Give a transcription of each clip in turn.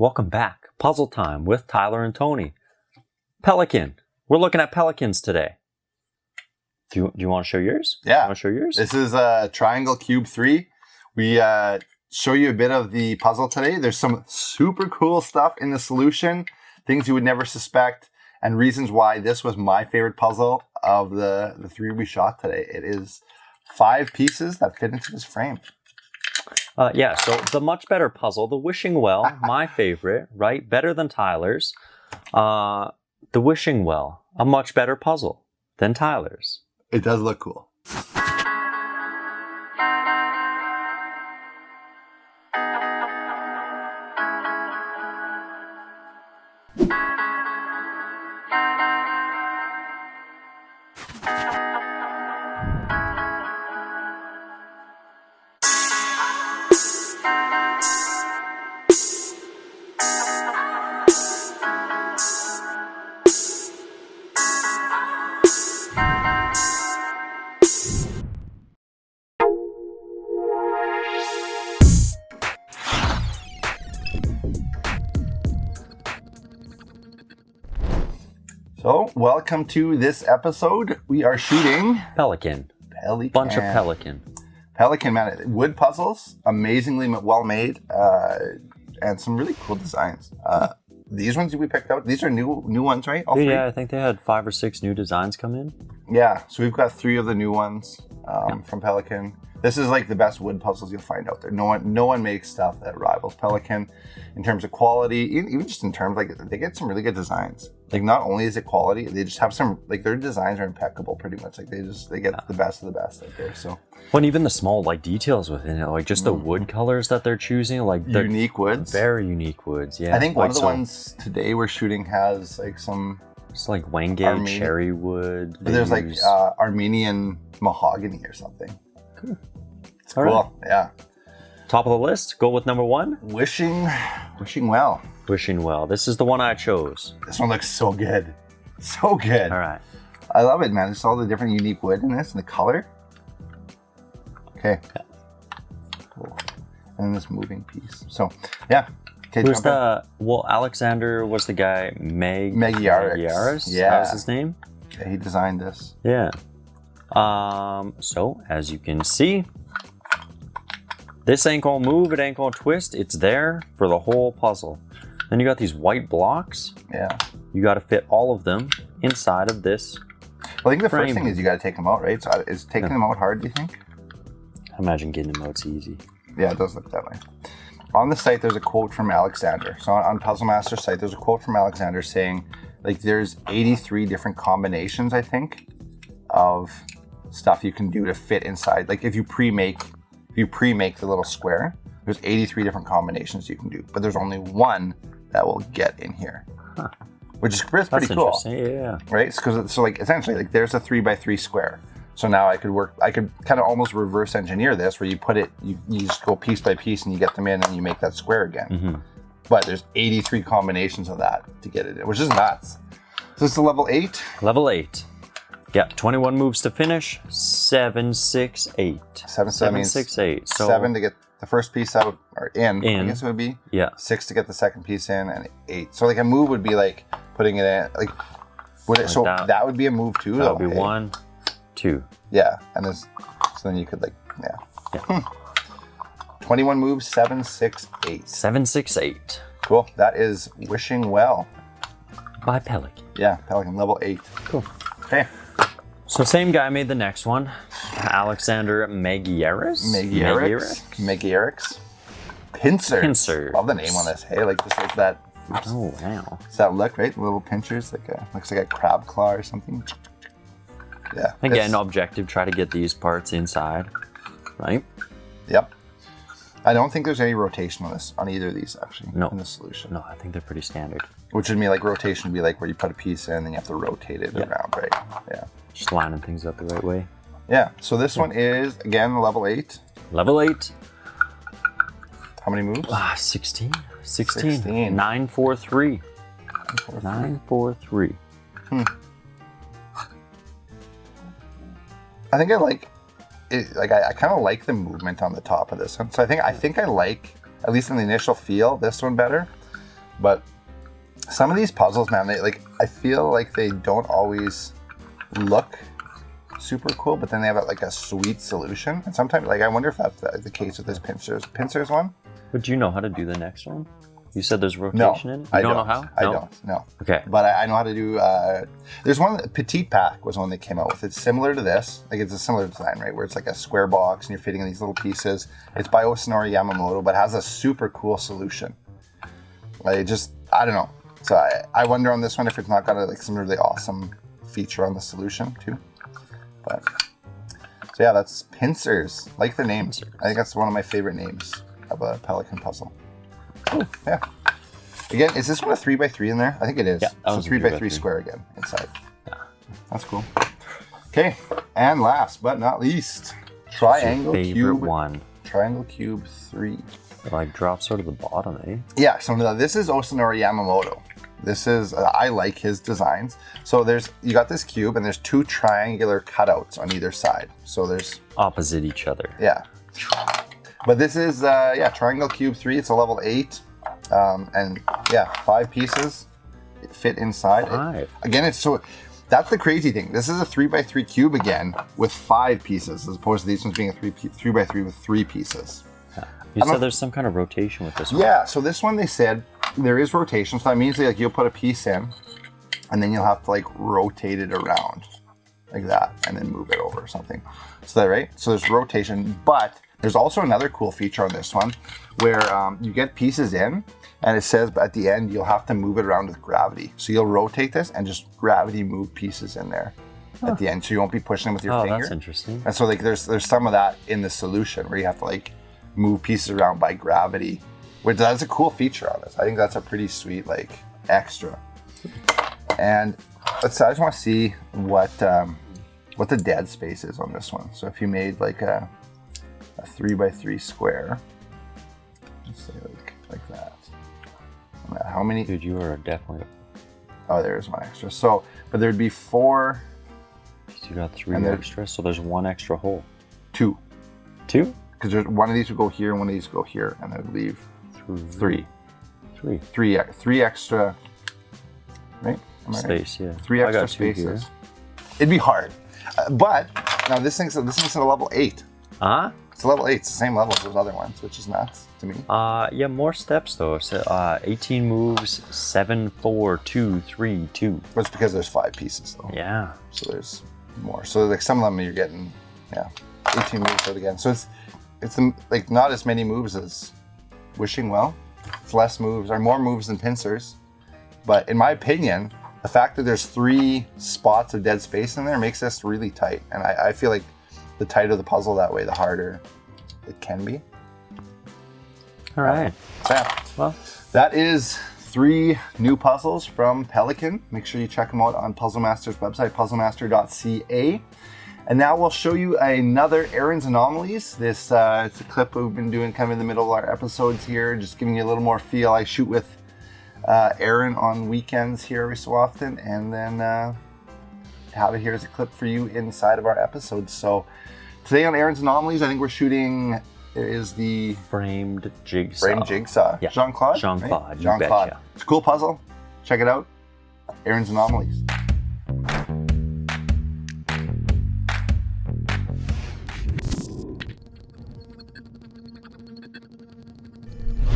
Welcome back. Puzzle time with Tyler and Tony. Pelican. We're looking at pelicans today. Do you want to show yours? Yeah. You want to show yours? This is Triangle Cube 3. We show you a bit of the puzzle today. There's some super cool stuff in the solution, things you would never suspect, and reasons why this was my favorite puzzle of the three we shot today. It is 5 pieces that fit into this frame. So the much better puzzle, the Wishing Well, my favorite, right? Better than Tyler's. The Wishing Well, a much better puzzle than Tyler's. It does look cool. So, welcome to this episode. We are shooting Pelican. Bunch of pelican. Pelican, man. Wood puzzles, amazingly well made, and some really cool designs. These ones we picked out, these are new ones, right? All 3? Yeah, I think they had 5 or 6 new designs come in. Yeah, so we've got 3 of the new ones from Pelican. This is like the best wood puzzles you'll find out there. No one makes stuff that rivals Pelican in terms of quality, even just in terms, like, they get some really good designs. Like, not only is it quality, they just have some, like, their designs are impeccable pretty much. Like, they get the best of the best out there, so. Well, even the small, like, details within it, like, just the wood colors that they're choosing, like, they're unique woods. Very unique woods, yeah. I think one of the ones today we're shooting has, like, some... It's like Wangay cherry wood. But there's, like, Armenian mahogany or something. Cool. It's cool, right. Yeah. Top of the list, go with number 1. Wishing Well. Wishing Well. This is the one I chose. This one looks so good. So good. All right. I love it, man. Just all the different unique wood in this and the color. Okay. Yeah. Cool. And then this moving piece. So, yeah. Okay, who's the... Well, Alexander was the guy, Magyaris. Yeah. That was his name? Yeah, he designed this. Yeah. So, as you can see, this ain't gonna move, it ain't gonna twist. It's there for the whole puzzle. Then you got these white blocks. Yeah. You got to fit all of them inside of this. Well, I think the first thing is you got to take them out, right? So is taking them out hard, do you think? I imagine getting them out's easy. Yeah, it does look that way. On the site, there's a quote from Alexander. So on Puzzle Master's site, there's a quote from Alexander saying, like, there's 83 different combinations, I think, of stuff you can do to fit inside. Like, if you pre-make the little square, there's 83 different combinations you can do, but there's only one that will get in here, which is pretty cool. Yeah. Right? So like essentially, like, there's a 3x3 square. So now I could kind of almost reverse engineer this, where you put it, you just go piece by piece and you get them in and you make that square again. Mm-hmm. But there's 83 combinations of that to get it in, which is nuts. So this is level 8. Level 8. Yeah, 21 moves to finish. 7, 6, 8. 7, 6, 8. So 7 to get the first piece out or in. I guess it would be. Yeah. 6 to get the second piece in, and 8. So like a move would be like putting it in, like, would it? Like so that would be a move too. That would be 1, 2. Yeah, and this, so then you could, like, yeah. 21 moves, 7, 6, 8. 7, 6, 8. Cool. That is Wishing Well by Pelican. Yeah, Pelican level 8. Cool. Okay. So same guy made the next one. Alexander Magyaris. Pincers. Love the name on this. Hey, like, this is that. Oops. Oh wow. It's that look, right? The little pinchers, like looks like a crab claw or something. Yeah. Again, objective. Try to get these parts inside, right? Yep. I don't think there's any rotation on either of these, actually. No. In the solution. No, I think they're pretty standard. Which would mean, like, rotation would be like where you put a piece in and then you have to rotate it around, right? Yeah. Just lining things up the right way. Yeah. So this one is, again, level 8. Level 8. How many moves? 16. 9, 4, 3. 9, 4, 3. I think I like it. Like, I kind of like the movement on the top of this one. So I think I like, at least in the initial feel, this one better. But some of these puzzles, man, I feel like they don't always look super cool, but then they have like a sweet solution. And sometimes, like, I wonder if that's the case with this Pincers one. But do you know how to do the next one? You said there's rotation in it? You don't know how? I don't, no. Okay. But I know how to do, there's one, Petite Pack was one they came out with. It's similar to this. Like, it's a similar design, right? Where it's like a square box and you're fitting in these little pieces. It's by Osunori Yamamoto, but has a super cool solution. Like, I don't know. So I wonder on this one if it's not got like some really awesome feature on the solution too. But, so yeah, that's Pincers. Like the name. I think that's one of my favorite names of a Pelican puzzle. Cool. Yeah. Again, is this one a 3x3 in there? I think it is. Yeah, it's a 3x3 square again inside. Yeah. That's cool. Okay, and last but not least, Triangle Cube. One. Triangle Cube 3. It like drops sort of the bottom, eh? Yeah, so this is Osunori Yamamoto. This is, I like his designs. So you got this cube and there's 2 triangular cutouts on either side. So there's... opposite each other. Yeah. But this is, Triangle Cube 3. It's a level 8. And yeah, 5 pieces fit inside. 5. Again, that's the crazy thing. This is a 3x3 cube again with 5 pieces as opposed to these ones being a 3x3 with 3 pieces. You said there's some kind of rotation with this one. Yeah, so this one they said there is rotation. So that means like you'll put a piece in and then you'll have to like rotate it around like that and then move it over or something. So that, right? So there's rotation, but there's also another cool feature on this one where you get pieces in and it says at the end you'll have to move it around with gravity. So you'll rotate this and just gravity move pieces in there at the end. So you won't be pushing them with your finger. Oh, that's interesting. And so like there's some of that in the solution where you have to like move pieces around by gravity, which that's a cool feature on this. I think that's a pretty sweet like extra. And I just want to see what the dead space is on this one. So if you made like a 3x3 square, let's say like that. How many? Dude, you are definitely. Oh, there's one extra. So, but there'd be 4. So you got 3 extra. So there's 1 extra hole. 2. 2? Because one of these would go here and one of these would go here, and that would leave 3. 3 extra. Right? Space, yeah. 3 extra spaces. It'd be hard, but now this thing's at a level 8. It's a level 8. It's the same level as those other ones, which is nuts to me. Yeah, more steps though. So 18 moves, 7, 4, 2, 3, 2. But it's because there's 5 pieces though. Yeah. So there's more. So like some of them you're getting, 18 moves out again. So it's like not as many moves as Wishing Well. It's less moves, or more moves than Pincers. But in my opinion, the fact that there's 3 spots of dead space in there makes this really tight. And I feel like the tighter the puzzle that way, the harder it can be. All right. So yeah, well, that is 3 new puzzles from Pelican. Make sure you check them out on Puzzle Master's website, puzzlemaster.ca. And now we'll show you another Aaron's Anomalies. This it's a clip we've been doing kind of in the middle of our episodes here, just giving you a little more feel. I shoot with Aaron on weekends here every so often, and then have it here as a clip for you inside of our episodes. So today on Aaron's Anomalies, I think we're shooting is the framed jigsaw. Framed jigsaw. Yeah. Jean-Claude? Jean-Claude. Right? Jean-Claude. It's a cool puzzle. Check it out. Aaron's Anomalies.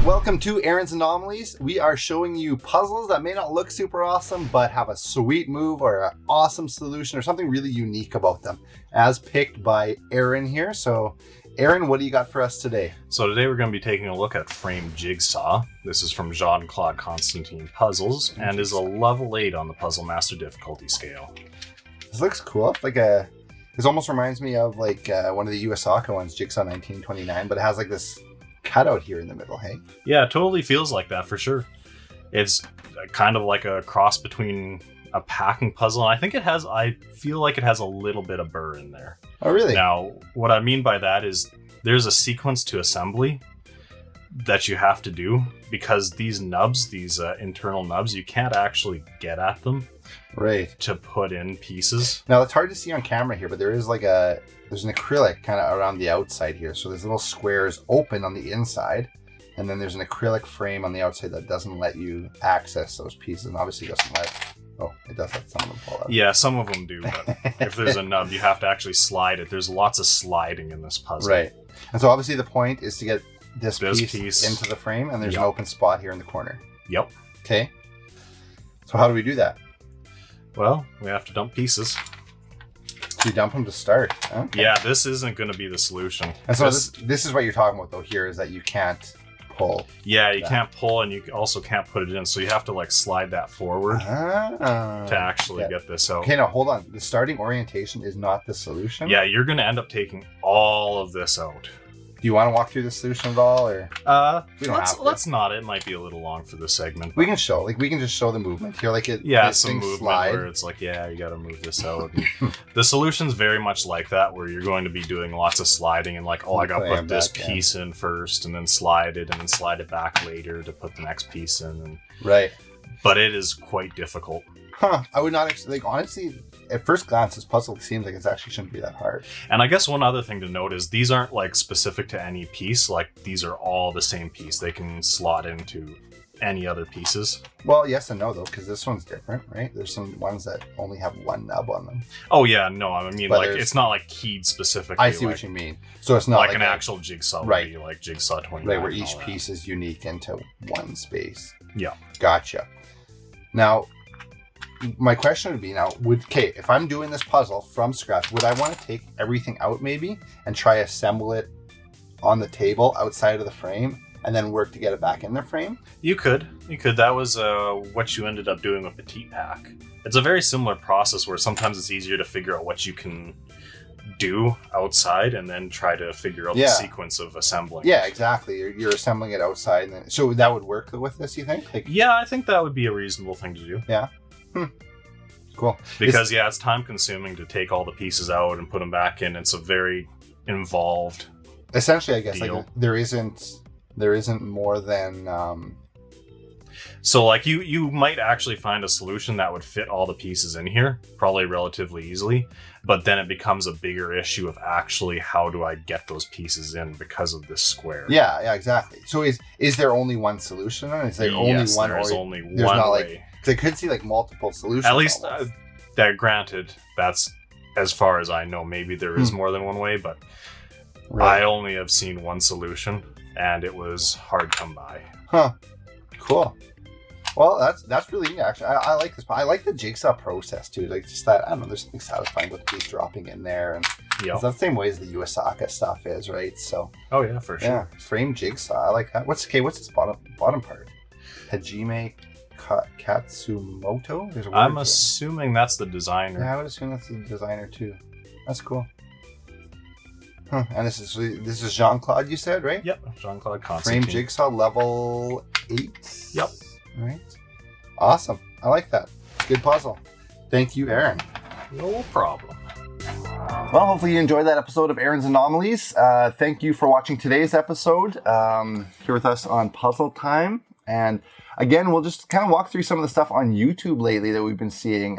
Welcome to Aaron's Anomalies. We are showing you puzzles that may not look super awesome, but have a sweet move or an awesome solution or something really unique about them, as picked by Aaron here. So, Aaron, what do you got for us today? So today we're going to be taking a look at Framed Jigsaw. This is from Jean-Claude Constantine Puzzles and is a level 8 on the Puzzle Master difficulty scale. This looks cool. This almost reminds me of like one of the Iwasaka ones, Jigsaw 1929, but it has like this cutout here in the middle, hey? Yeah, it totally feels like that for sure. It's kind of like a cross between a packing puzzle, and I feel like it has a little bit of burr in there. Oh, really? Now, what I mean by that is there's a sequence to assembly that you have to do, because these nubs, these internal nubs, you can't actually get at them. Right. To put in pieces. Now, it's hard to see on camera here, but there's an acrylic kind of around the outside here. So there's little squares open on the inside, And then there's an acrylic frame on the outside that doesn't let you access those pieces, and obviously doesn't let... Oh, it does let some of them fall out. Yeah, some of them do, but if there's a nub, you have to actually slide it. There's lots of sliding in this puzzle. Right. And so obviously the point is to get this piece into the frame, and there's an open spot here in the corner. Yep. Okay. So how do we do that? Well, we have to dump pieces. So you dump them to start. Okay. Yeah, this isn't going to be the solution. And so this is what you're talking about, though, here, is that you can't pull. Yeah, you can't pull, and you also can't put it in, so you have to like slide that forward to actually get this out. Okay, now hold on. The starting orientation is not the solution? Yeah, you're going to end up taking all of this out. Do you want to walk through the solution at all, or we don't have to. Let's not. It might be a little long for this segment. We can show, we can just show the movement here, like it. Yeah, some movement where it's like, yeah, you got to move this out. The solution's very much like that, where you're going to be doing lots of sliding and like, oh, I got to put this piece in first, and then slide it, and then slide it back later to put the next piece in. And, right. But it is quite difficult. Huh? I would not honestly. At first glance, this puzzle seems like it actually shouldn't be that hard. And I guess one other thing to note is these aren't like specific to any piece. Like these are all the same piece. They can slot into any other pieces. Well, yes and no though, because this one's different, right? There's some ones that only have one nub on them. Oh yeah, no, I mean but like it's not like keyed specifically. I see what you mean. So it's not like an actual jigsaw, right? Would be like Jigsaw 29, right? Where each piece is unique into one space. Yeah, gotcha. Now, my question would be if I'm doing this puzzle from scratch, would I want to take everything out maybe and try assemble it on the table outside of the frame and then work to get it back in the frame? You could. That was what you ended up doing with Petite Pack. It's a very similar process where sometimes it's easier to figure out what you can do outside and then try to figure out the sequence of assembling. Yeah, exactly. You're assembling it outside. And then, so that would work with this, you think? Yeah, I think that would be a reasonable thing to do. Yeah. Cool. Because it's time consuming to take all the pieces out and put them back in. It's a very involved essentially, I guess deal. Like there isn't more than so like you might actually find a solution that would fit all the pieces in here probably relatively easily, but then it becomes a bigger issue of actually how do I get those pieces in because of this square. Yeah, exactly. So is there only one solution then? Is there only one? There's only one not way. I could see like multiple solutions. At least that granted, that's as far as I know. Maybe there is more than one way, but I only have seen one solution, and it was hard to come by. Huh. Cool. Well, that's really neat, actually. I like this. I like the jigsaw process too. Like just that, I don't know. There's something satisfying with these dropping in there, and it's the same way as the Iwasaka stuff is, right? So. Oh yeah, for sure. Yeah, frame jigsaw. I like that. What's this bottom part? Hajime Katsumoto? There's a word I'm assuming that's the designer. Yeah, I would assume that's the designer too. That's cool. Huh. And this is Jean-Claude, you said, right? Yep, Jean-Claude Constantine. Frame jigsaw level 8. Yep. Right. Awesome. I like that. Good puzzle. Thank you, Aaron. No problem. Well, hopefully you enjoyed that episode of Aaron's Anomalies. Thank you for watching today's episode here with us on Puzzle Time. And again, we'll just kind of walk through some of the stuff on YouTube lately that we've been seeing.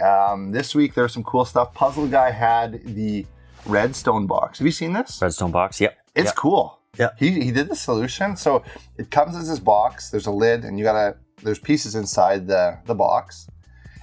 This week, there's some cool stuff. Puzzle Guy had the Redstone box. Have you seen this? Redstone box, yep. It's cool. Yeah. He did the solution. So it comes as this box. There's a lid, and there's pieces inside the box.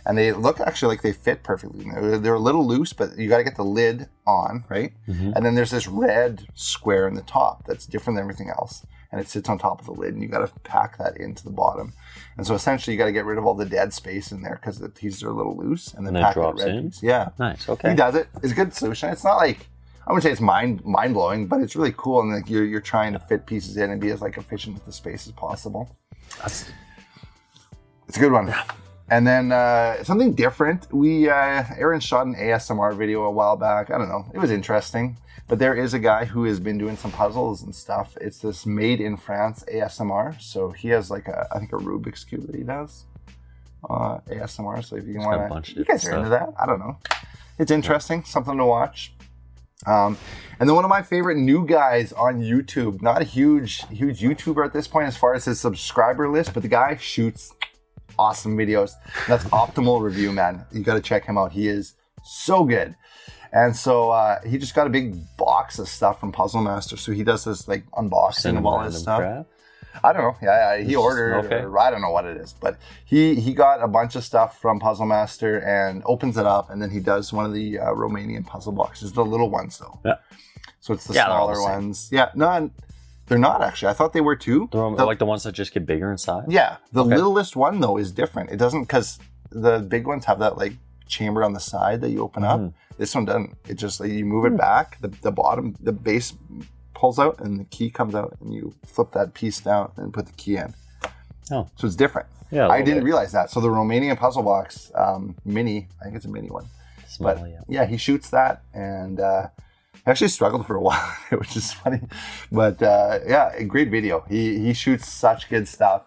And they look actually like they fit perfectly. They're a little loose, but you got to get the lid on, right? Mm-hmm. And then there's this red square in the top that's different than everything else. And it sits on top of the lid, and you got to pack that into the bottom. And so essentially, you got to get rid of all the dead space in there because the pieces are a little loose, and then pack that red piece. Yeah, nice. Okay, he does it. It's a good solution. It's not like I wouldn't say it's mind blowing, but it's really cool. And like you're trying to fit pieces in and be as like efficient with the space as possible. It's a good one. Yeah. And then something different. Aaron shot an ASMR video a while back. I don't know. It was interesting. But there is a guy who has been doing some puzzles and stuff. It's this Made in France ASMR. So he has like I think a Rubik's Cube that he does. ASMR. So if you want to, you guys are into that. I don't know. It's interesting. Something to watch. And then one of my favorite new guys on YouTube. Not a huge YouTuber at this point as far as his subscriber list, but the guy shoots awesome videos. That's Optimal Review, man. You got to check him out. He is so good. And so he just got a big box of stuff from Puzzle Master. So he does this like unboxing of all his stuff. I don't know. Yeah, he ordered, okay. or I don't know what it is, but he got a bunch of stuff from Puzzle Master and opens it up, and then he does one of the Romanian puzzle boxes, the little ones though. Yeah. So it's the Yeah, they're all smaller the same. ones. Yeah, no, they're not actually. I thought they were too. Like the ones that just get bigger in size? Yeah, the Okay. littlest one though is different. It doesn't, because the big ones have that like chamber on the side that you open up. This one doesn't. It just like, you move it back, the bottom, the base pulls out, and the key comes out, and you flip that piece down and put the key in. Oh. So it's different. Yeah. I didn't realize that. So the Romanian puzzle box, mini, I think it's a mini one. Small, But yeah. yeah, he shoots that, and I actually struggled for a while, which is funny. But yeah, a great video. He shoots such good stuff,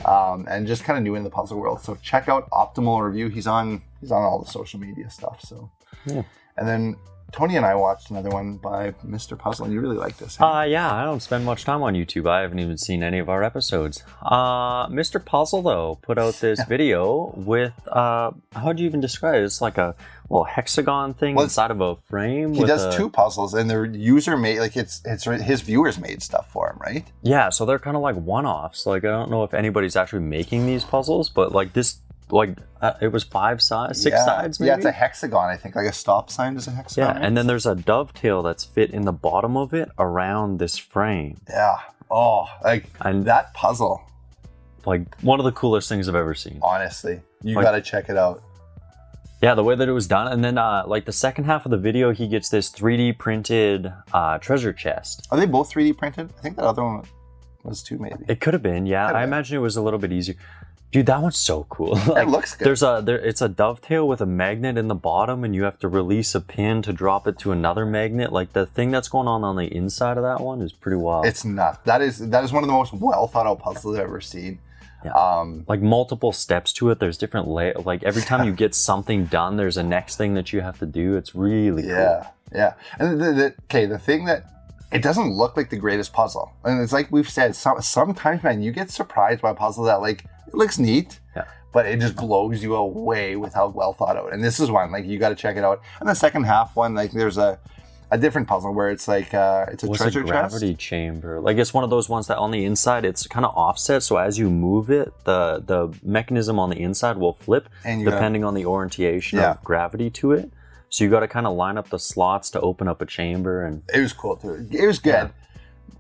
and just kind of new in the puzzle world. So check out Optimal Review. He's on all the social media stuff. So Yeah. And then Tony and I watched another one by Mr. Puzzle, and you really like this. Huh? Yeah, I don't spend much time on YouTube. I haven't even seen any of our episodes. Mr. Puzzle, though, put out this video with, how do you even describe it? It's like a little hexagon thing inside of a frame. He does two puzzles, and they're user made, like it's his viewers made stuff for him, right? Yeah, so they're kind of like one-offs. Like, I don't know if anybody's actually making these puzzles, but like this, like, it was 6 sides, maybe? Yeah, it's a hexagon, I think. Like a stop sign is a hexagon. Yeah, right? and then there's a dovetail that's fit in the bottom of it around this frame. Yeah. Oh, like, And that puzzle. Like, one of the coolest things I've ever seen. Honestly, you Like- got to check it out. Yeah, the way that it was done. And then, like, the second half of the video, he gets this 3D printed treasure chest. Are they both 3D printed? I think that other one was too, maybe. It could have been, yeah. Could've I been. imagine it was a little bit easier. Dude, that one's so cool. Like, It looks good. It's a dovetail with a magnet in the bottom, and you have to release a pin to drop it to another magnet. Like, the thing that's going on the inside of that one is pretty wild. It's nuts. That is one of the most well thought out puzzles I've ever seen. Yeah. Like, multiple steps to it. There's different like, every time you get something done, there's a next thing that you have to do. It's really cool. Yeah. And the thing that it doesn't look like the greatest puzzle, and it's like we've said, sometimes, man, you get surprised by a puzzle that, like, it looks neat, but it just blows you away with how well thought out. And this is one, like, you got to check it out. And the second half one, like, there's a different puzzle where it's like it's a treasure gravity chest. chamber. Like, it's one of those ones that on the inside it's kind of offset, so as you move it, the mechanism on the inside will flip And depending on the orientation of gravity to it. So you got to kind of line up the slots to open up a chamber. And it was cool too. It was good.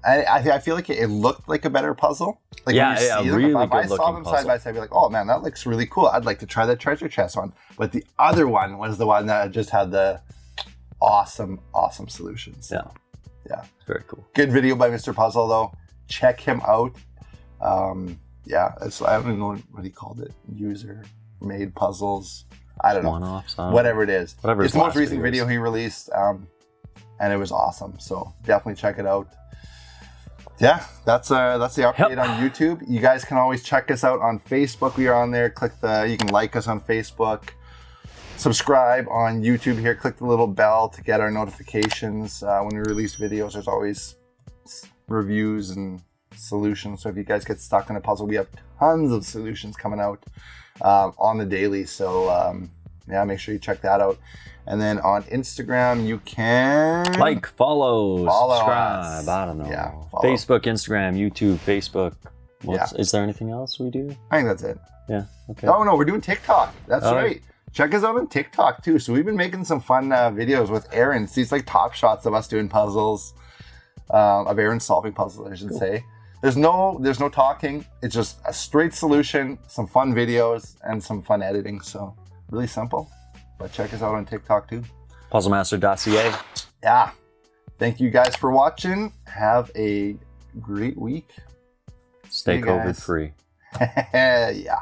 I feel like it looked like a better puzzle. Like, when you see them, really if I good saw them looking side puzzle. by side, I'd be like, oh man, that looks really cool. I'd like to try that treasure chest one. But the other one was the one that just had the awesome solutions. Yeah. It's very cool. Good video by Mr. Puzzle though. Check him out. I don't even know what he called it. User made puzzles. I don't know. One-offs. Whatever it is. Whatever It's his the most last recent video video he released, and it was awesome. So definitely check it out. Yeah, that's the update on YouTube. You guys can always check us out on Facebook. We are on there. You can like us on Facebook. Subscribe on YouTube here. Click the little bell to get our notifications when we release videos. There's always reviews and solutions. So if you guys get stuck in a puzzle, we have tons of solutions coming out on the daily. So make sure you check that out. And then on Instagram, you can Like, follow subscribe. us. I don't know. Yeah, follow. Facebook, Instagram, YouTube, Facebook. Yeah. Is there anything else we do? I think that's it. Yeah. Okay. Oh no, we're doing TikTok. That's Oh. right. Check us out on TikTok too. So we've been making some fun videos with Aaron. These like top shots of us doing puzzles, of Aaron solving puzzles, I should say. There's no talking. It's just a straight solution, some fun videos, and some fun editing. So really simple. But check us out on TikTok too. Puzzlemaster.ca. Yeah. Thank you guys for watching. Have a great week. Stay Hey, COVID guys. free. Yeah.